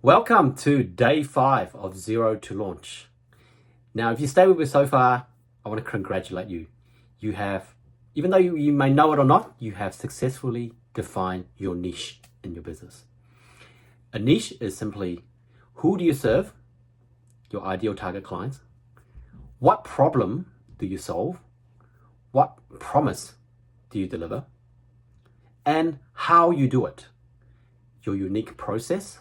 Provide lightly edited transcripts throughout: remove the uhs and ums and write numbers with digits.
Welcome to day 5 of Zero to Launch. Now, if you stay with me so far, I want to congratulate you. You have, even though you may know it or not, you have successfully defined your niche in your business. A niche is simply, who do you serve, your ideal target clients? What problem do you solve? What promise do you deliver? And how you do it, your unique process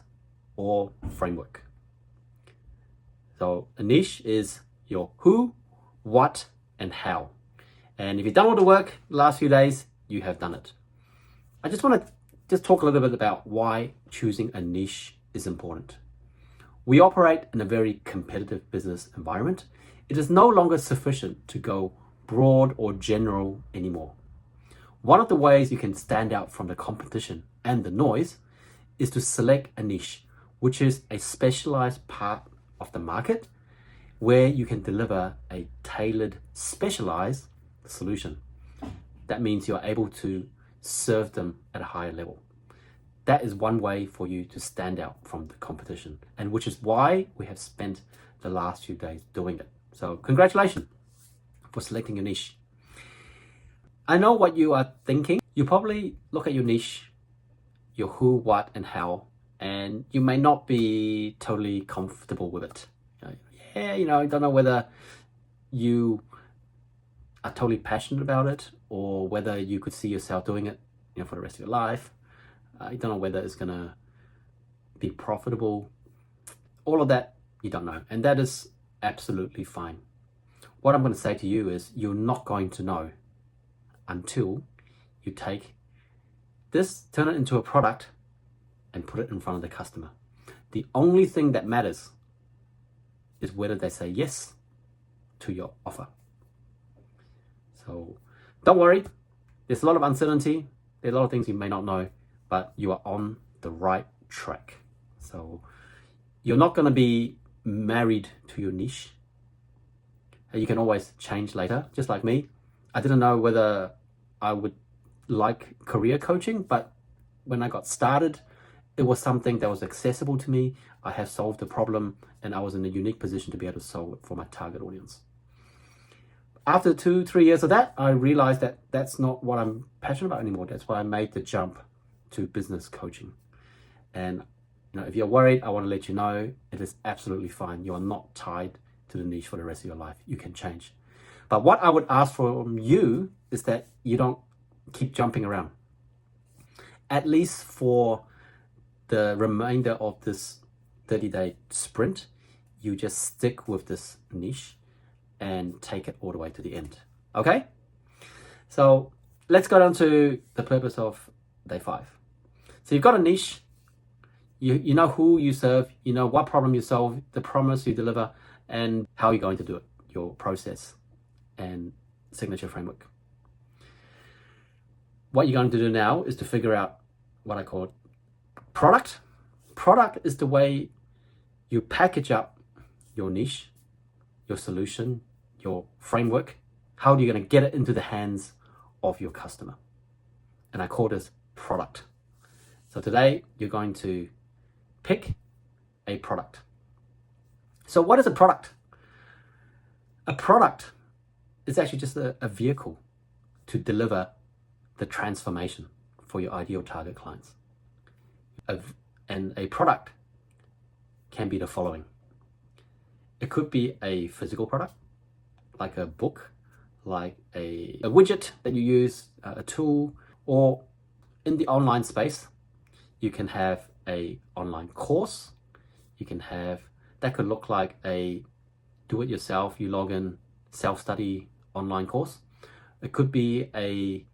or framework. So a niche is your who, what, and how. And if you've done all the work the last few days, you have done it. I just want to talk a little bit about why choosing a niche is important. We operate in a very competitive business environment. It is no longer sufficient to go broad or general anymore. One of the ways you can stand out from the competition and the noise is to select a niche, which is a specialized part of the market where you can deliver a tailored, specialized solution. That means you're able to serve them at a higher level. That is one way for you to stand out from the competition, and which is why we have spent the last few days doing it. So congratulations for selecting a niche. I know what you are thinking. You probably look at your niche, your who, what, and how, and you may not be totally comfortable with it. I don't know whether you are totally passionate about it or whether you could see yourself doing it, for the rest of your life. You don't know whether it's gonna be profitable. All of that, you don't know, and that is absolutely fine. What I'm going to say to you is you're not going to know until you take this, turn it into a product, and put it in front of the customer. The only thing that matters is whether they say yes to your offer. So don't worry, there's a lot of uncertainty, there's a lot of things you may not know, but you are on the right track. So you're not going to be married to your niche. You can always change later, just like me. I didn't know whether I would like career coaching, but when I got started, it was something that was accessible to me. I have solved the problem and I was in a unique position to be able to solve it for my target audience. After 2-3 years of that, I realized that that's not what I'm passionate about anymore. That's why I made the jump to business coaching. And if you're worried, I want to let you know it is absolutely fine. You are not tied to the niche for the rest of your life. You can change. But what I would ask from you is that you don't keep jumping around. At least for the remainder of this 30-day sprint, you just stick with this niche and take it all the way to the end. Okay? So let's go down to the purpose of day 5. So you've got a niche, you know who you serve, you know what problem you solve, the promise you deliver, and how you're going to do it, your process and signature framework. What you're going to do now is to figure out what I call product. Product is the way you package up your niche, your solution, your framework. How are you going to get it into the hands of your customer? And I call this product. So today you're going to pick a product. So what is a product? A product is actually just a vehicle to deliver the transformation for your ideal target clients. And a product can be the following. It could be a physical product, like a book, like a widget that you use, a tool, or in the online space, you can have a online course. You can have, that could look like a do-it-yourself, you log in, self-study online course. It could be a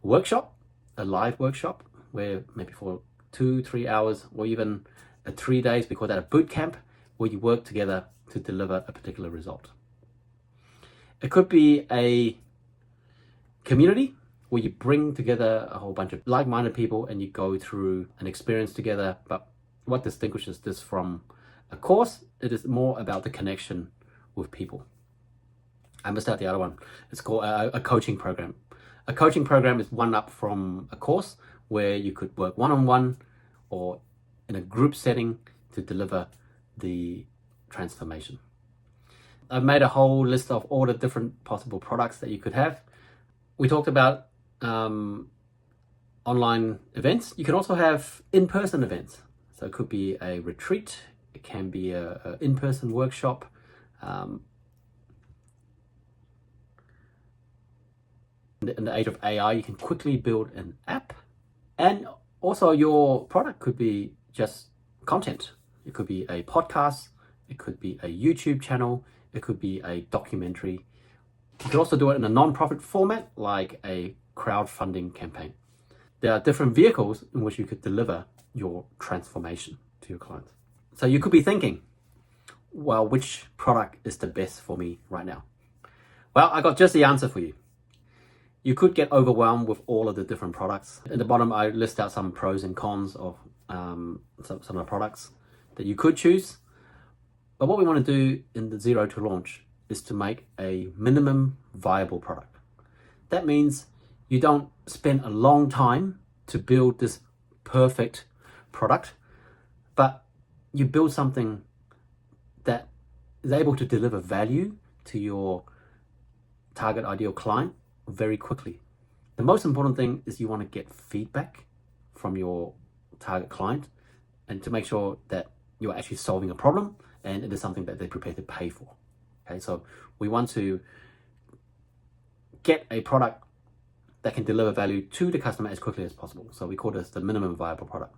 workshop, a live workshop, where maybe for 2-3 hours, or even 3 days, we call that a boot camp, where you work together to deliver a particular result. It could be a community where you bring together a whole bunch of like-minded people and you go through an experience together. But what distinguishes this from a course, it is more about the connection with people. I missed out the other one. It's called a coaching program. A coaching program is one up from a course where you could work one-on-one or in a group setting. to deliver the transformation. I've made a whole list of all the different possible products that you could have. We talked about online events. You can also have in-person events. So it could be a retreat, it can be a in-person workshop. In the age of AI, you can quickly build an app, and also your product could be just content. It could be a podcast, it could be a YouTube channel, it could be a documentary. You could also do it in a non-profit format like a crowdfunding campaign. There are different vehicles in which you could deliver your transformation to your clients. So you could be thinking, well, which product is the best for me right now? Well, I got just the answer for you. You could get overwhelmed with all of the different products. At the bottom, I list out some pros and cons of some of the products that you could choose. But what we want to do in the Zero to Launch is to make a minimum viable product. That means you don't spend a long time to build this perfect product, but you build something that is able to deliver value to your target ideal client very quickly. The most important thing is you want to get feedback from your target client and to make sure that you're actually solving a problem and it is something that they're prepared to pay for. Okay, so we want to get a product that can deliver value to the customer as quickly as possible. So we call this the minimum viable product.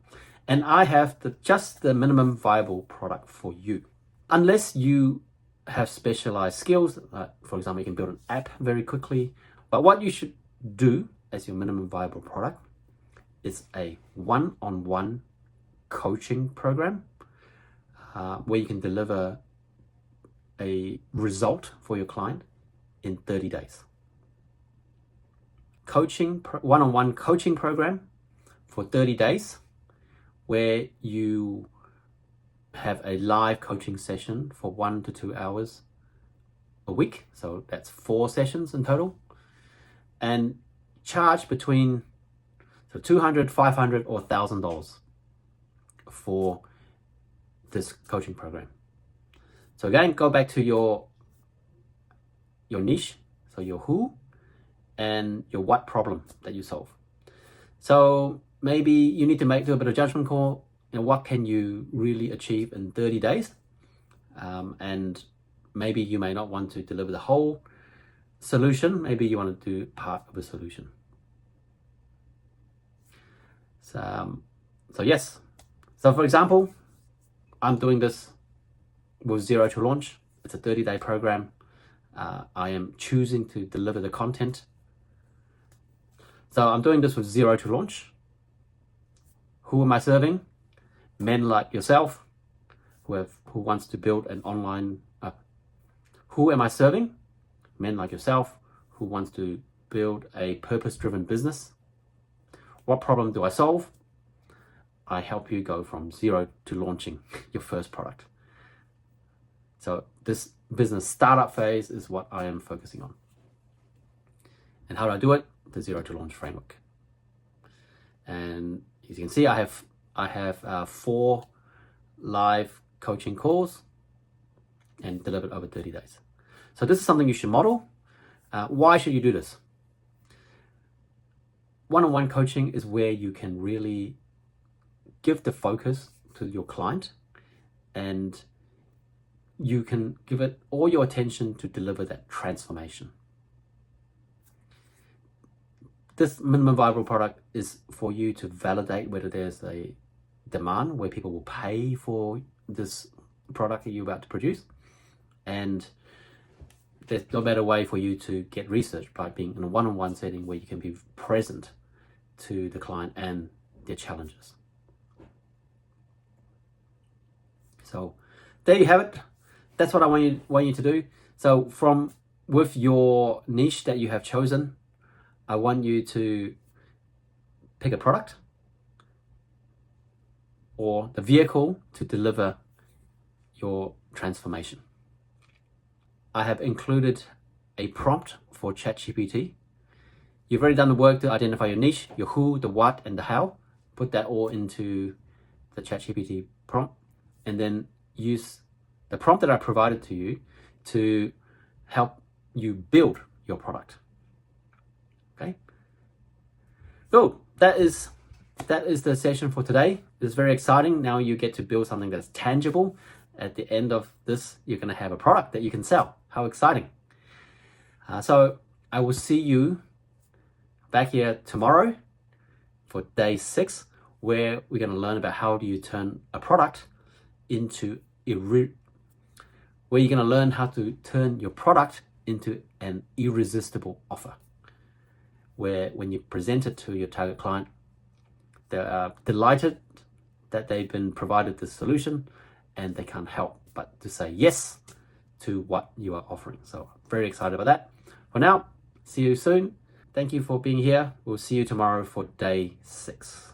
And I have just the minimum viable product for you. Unless you have specialized skills, for example, you can build an app very quickly. But what you should do as your minimum viable product is a one-on-one coaching program where you can deliver a result for your client in 30 days. One-on-one coaching program for 30 days where you have a live coaching session for 1 to 2 hours a week. So that's 4 sessions in total. And charge between $200, $500 or $1,000 for this coaching program. So again, go back to your niche, so your who and your what problem that you solve. So maybe you need to do a bit of judgment call. What can you really achieve in 30 days? And maybe you may not want to deliver the whole solution. Maybe you want to do part of a solution. So yes. So for example, I'm doing this with Zero to Launch. It's a 30-day program. I am choosing to deliver the content. So I'm doing this with Zero to Launch. Who am I serving? Men like yourself who wants to build an online. Who am I serving? Men like yourself who wants to build a purpose-driven business. What problem do I solve? I help you go from zero to launching your first product. So this business startup phase is what I am focusing on. And how do I do it? The Zero to Launch framework. And as you can see, I have 4 live coaching calls and delivered over 30 days. So this is something you should model. Why should you do this? One-on-one coaching is where you can really give the focus to your client and you can give it all your attention to deliver that transformation. This minimum viable product is for you to validate whether there's a demand where people will pay for this product that you're about to produce. And there's no better way for you to get research by being in a one-on-one setting where you can be present to the client and their challenges. So there you have it. That's what I want you to do. So with your niche that you have chosen, I want you to pick a product or the vehicle to deliver your transformation. I have included a prompt for ChatGPT. You've already done the work to identify your niche, your who, the what, and the how. Put that all into the ChatGPT prompt. and then use the prompt that I provided to you to help you build your product. Okay. Cool. That is the session for today. It's very exciting. Now you get to build something that's tangible. At the end of this, you're going to have a product that you can sell. How exciting. So I will see you back here tomorrow for day 6, where we're going to learn about how do you turn a product into where you're going to learn how to turn your product into an irresistible offer, where when you present it to your target client, they're delighted that they've been provided this solution, and they can't help but to say yes to what you are offering. So very excited about that. For now, see you soon. Thank you for being here. We'll see you tomorrow for day 6.